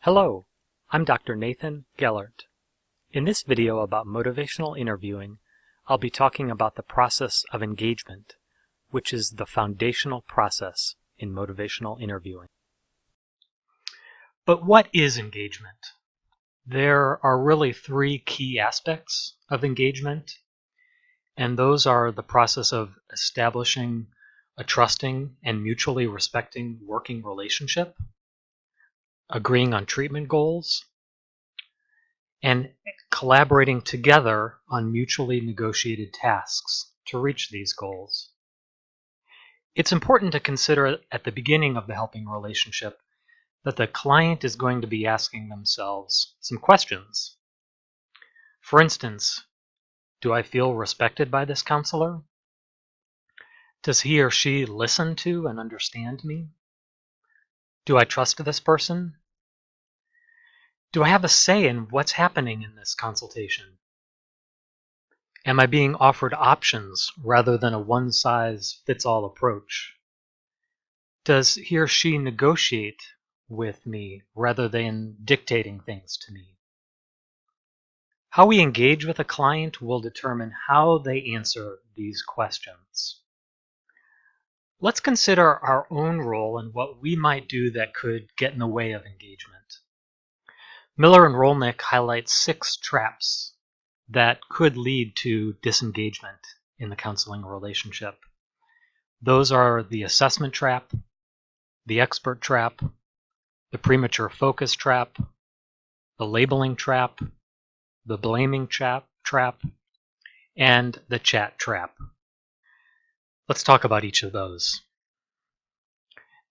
Hello, I'm Dr. Nathan Gellert. In this video about motivational interviewing, I'll be talking about the process of engagement, which is the foundational process in motivational interviewing. But what is engagement? There are really three key aspects of engagement, and those are the process of establishing a trusting and mutually respecting working relationship, agreeing on treatment goals, and collaborating together on mutually negotiated tasks to reach these goals. It's important to consider at the beginning of the helping relationship that the client is going to be asking themselves some questions. For instance, do I feel respected by this counselor? Does he or she listen to and understand me? Do I trust this person? Do I have a say in what's happening in this consultation? Am I being offered options rather than a one-size-fits-all approach? Does he or she negotiate with me rather than dictating things to me? How we engage with a client will determine how they answer these questions. Let's consider our own role and what we might do that could get in the way of engagement. Miller and Rollnick highlight 6 traps that could lead to disengagement in the counseling relationship. Those are the assessment trap, the expert trap, the premature focus trap, the labeling trap, the blaming trap, and the chat trap. Let's talk about each of those.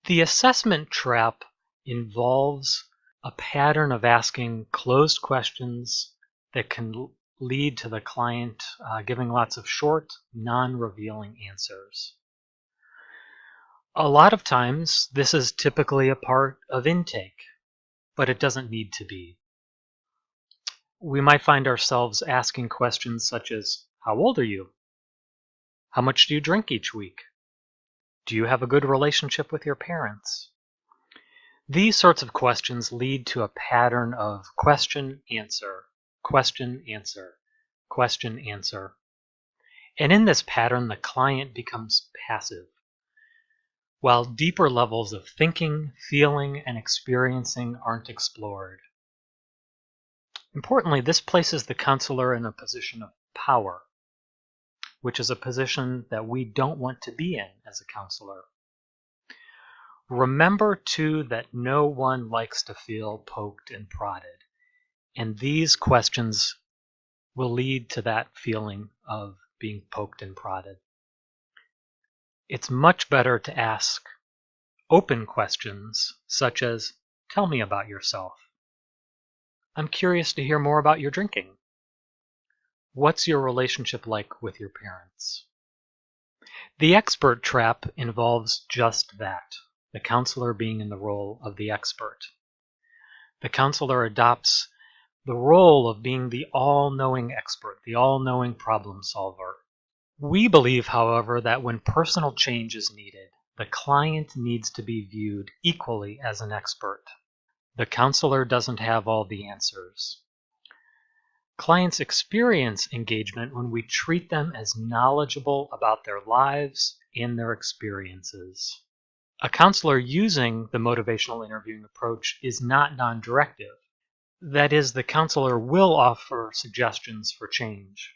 The assessment trap involves a pattern of asking closed questions that can lead to the client giving lots of short, non-revealing answers. A lot of times, this is typically a part of intake, but it doesn't need to be. We might find ourselves asking questions such as, how old are you? How much do you drink each week? Do you have a good relationship with your parents? These sorts of questions lead to a pattern of question, answer, question, answer, question, answer. And in this pattern, the client becomes passive, while deeper levels of thinking, feeling, and experiencing aren't explored. Importantly, this places the counselor in a position of power, which is a position that we don't want to be in as a counselor. Remember, too, that no one likes to feel poked and prodded, and these questions will lead to that feeling of being poked and prodded. It's much better to ask open questions such as, tell me about yourself. I'm curious to hear more about your drinking. What's your relationship like with your parents? The expert trap involves just that, the counselor being in the role of the expert. The counselor adopts the role of being the all-knowing expert, the all-knowing problem solver. We believe, however, that when personal change is needed, the client needs to be viewed equally as an expert. The counselor doesn't have all the answers. Clients experience engagement when we treat them as knowledgeable about their lives and their experiences. A counselor using the motivational interviewing approach is not non-directive. That is, the counselor will offer suggestions for change.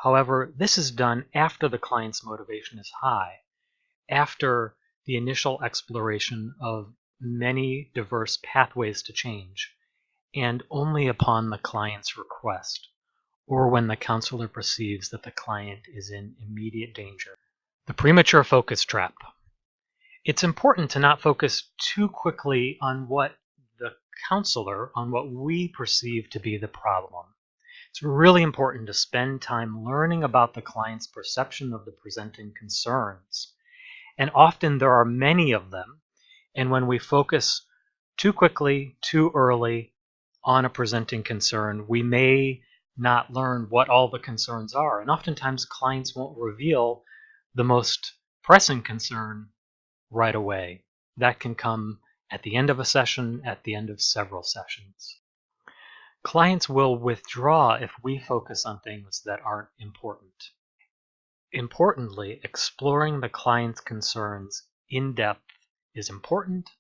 However, this is done after the client's motivation is high, after the initial exploration of many diverse pathways to change, and only upon the client's request, or when the counselor perceives that the client is in immediate danger. The premature focus trap. It's important to not focus too quickly on what we perceive to be the problem. It's really important to spend time learning about the client's perception of the presenting concerns. And often there are many of them, and when we focus too quickly, too early on a presenting concern, we may not learn what all the concerns are. And oftentimes clients won't reveal the most pressing concern right away. That can come at the end of a session, at the end of several sessions. Clients will withdraw if we focus on things that aren't important. Importantly, exploring the client's concerns in depth is important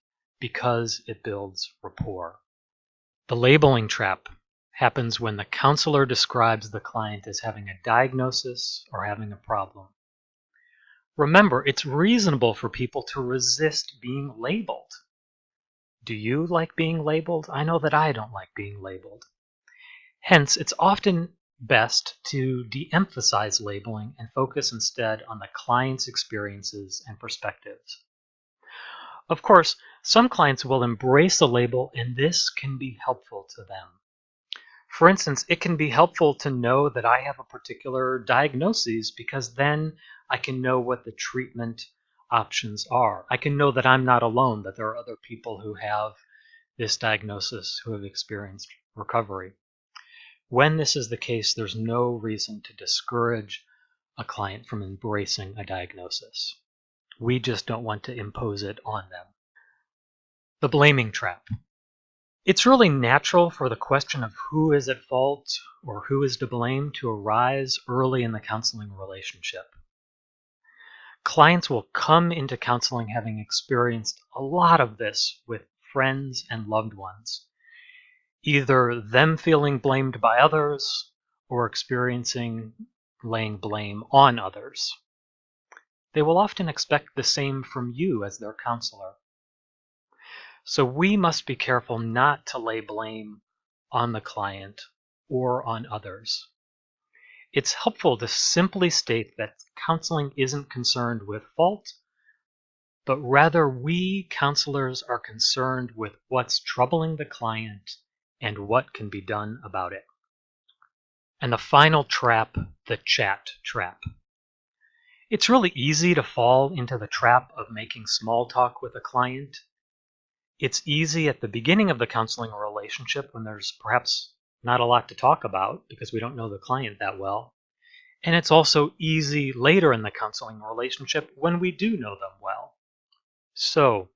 because it builds rapport. The labeling trap happens when the counselor describes the client as having a diagnosis or having a problem. Remember, it's reasonable for people to resist being labeled. Do you like being labeled? I know that I don't like being labeled. Hence, it's often best to de-emphasize labeling and focus instead on the client's experiences and perspectives. Of course, some clients will embrace a label, and this can be helpful to them. For instance, it can be helpful to know that I have a particular diagnosis because then I can know what the treatment options are. I can know that I'm not alone, that there are other people who have this diagnosis who have experienced recovery. When this is the case, there's no reason to discourage a client from embracing a diagnosis. We just don't want to impose it on them. The blaming trap. It's really natural for the question of who is at fault or who is to blame to arise early in the counseling relationship. Clients will come into counseling having experienced a lot of this with friends and loved ones, either them feeling blamed by others or experiencing laying blame on others. They will often expect the same from you as their counselor. So we must be careful not to lay blame on the client or on others. It's helpful to simply state that counseling isn't concerned with fault, but rather we counselors are concerned with what's troubling the client and what can be done about it. And the final trap, the chat trap. It's really easy to fall into the trap of making small talk with a client. It's easy at the beginning of the counseling relationship when there's perhaps not a lot to talk about because we don't know the client that well. And it's also easy later in the counseling relationship when we do know them well. So,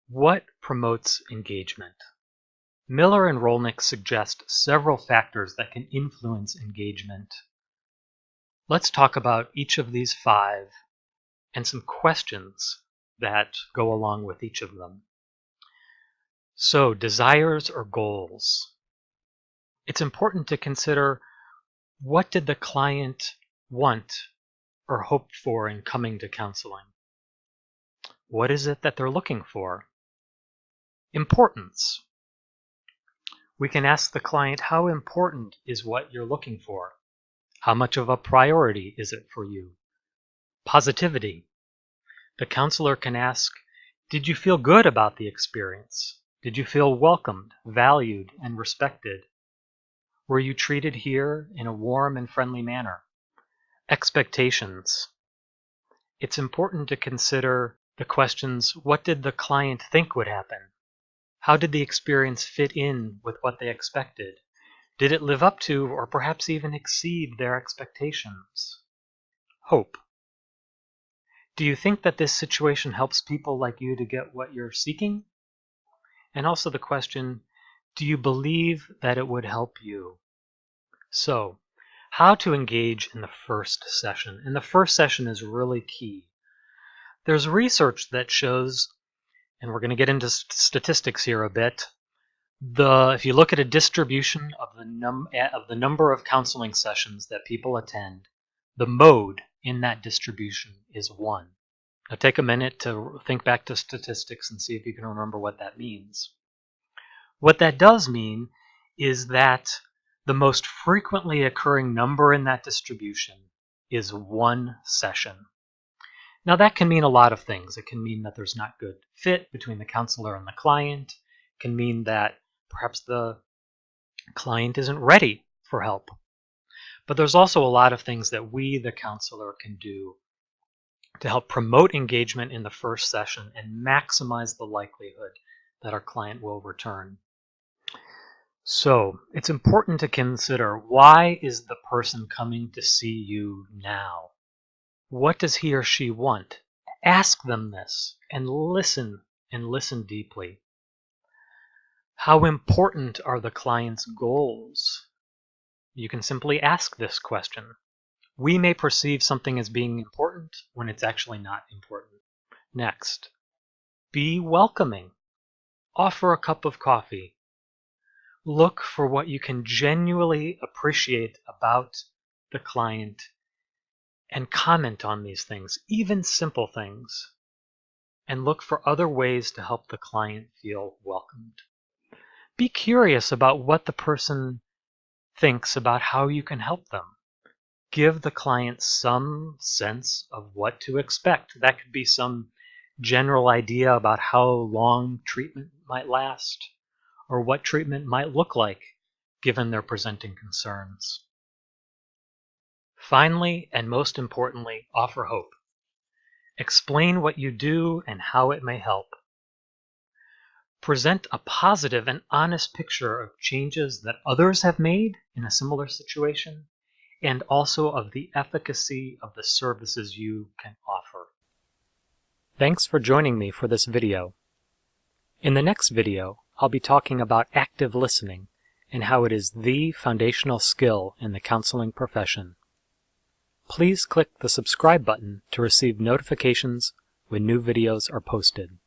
what promotes engagement? Miller and Rollnick suggest several factors that can influence engagement. Let's talk about each of these 5 and some questions that go along with each of them. So, desires or goals. It's important to consider what did the client want or hope for in coming to counseling? What is it that they're looking for? Importance. We can ask the client, how important is what you're looking for? How much of a priority is it for you? Positivity. The counselor can ask, did you feel good about the experience? Did you feel welcomed, valued, and respected? Were you treated here in a warm and friendly manner? Expectations. It's important to consider the questions, what did the client think would happen? How did the experience fit in with what they expected? Did it live up to or perhaps even exceed their expectations? Hope. Do you think that this situation helps people like you to get what you're seeking? And also the question, do you believe that it would help you? So, how to engage in the first session. And the first session is really key. There's research that shows, and we're going to get into statistics here a bit, if you look at a distribution of the number of counseling sessions that people attend, the mode in that distribution is 1. Now take a minute to think back to statistics and see if you can remember what that means. What that does mean is that the most frequently occurring number in that distribution is 1 session. Now that can mean a lot of things. It can mean that there's not good fit between the counselor and the client. It can mean that perhaps the client isn't ready for help. But there's also a lot of things that we, the counselor, can do to help promote engagement in the first session and maximize the likelihood that our client will return. So it's important to consider, why is the person coming to see you now? What does he or she want? Ask them this and listen and listen deeply. How important are the client's goals? You can simply ask this question. We may perceive something as being important when it's actually not important. Next, be welcoming. Offer a cup of coffee. Look for what you can genuinely appreciate about the client and comment on these things, even simple things. And look for other ways to help the client feel welcomed. Be curious about what the person thinks about how you can help them. Give the client some sense of what to expect. That could be some general idea about how long treatment might last, or what treatment might look like given their presenting concerns. Finally, and most importantly, offer hope. Explain what you do and how it may help. Present a positive and honest picture of changes that others have made in a similar situation, and also of the efficacy of the services you can offer. Thanks for joining me for this video. In the next video, I'll be talking about active listening and how it is the foundational skill in the counseling profession. Please click the subscribe button to receive notifications when new videos are posted.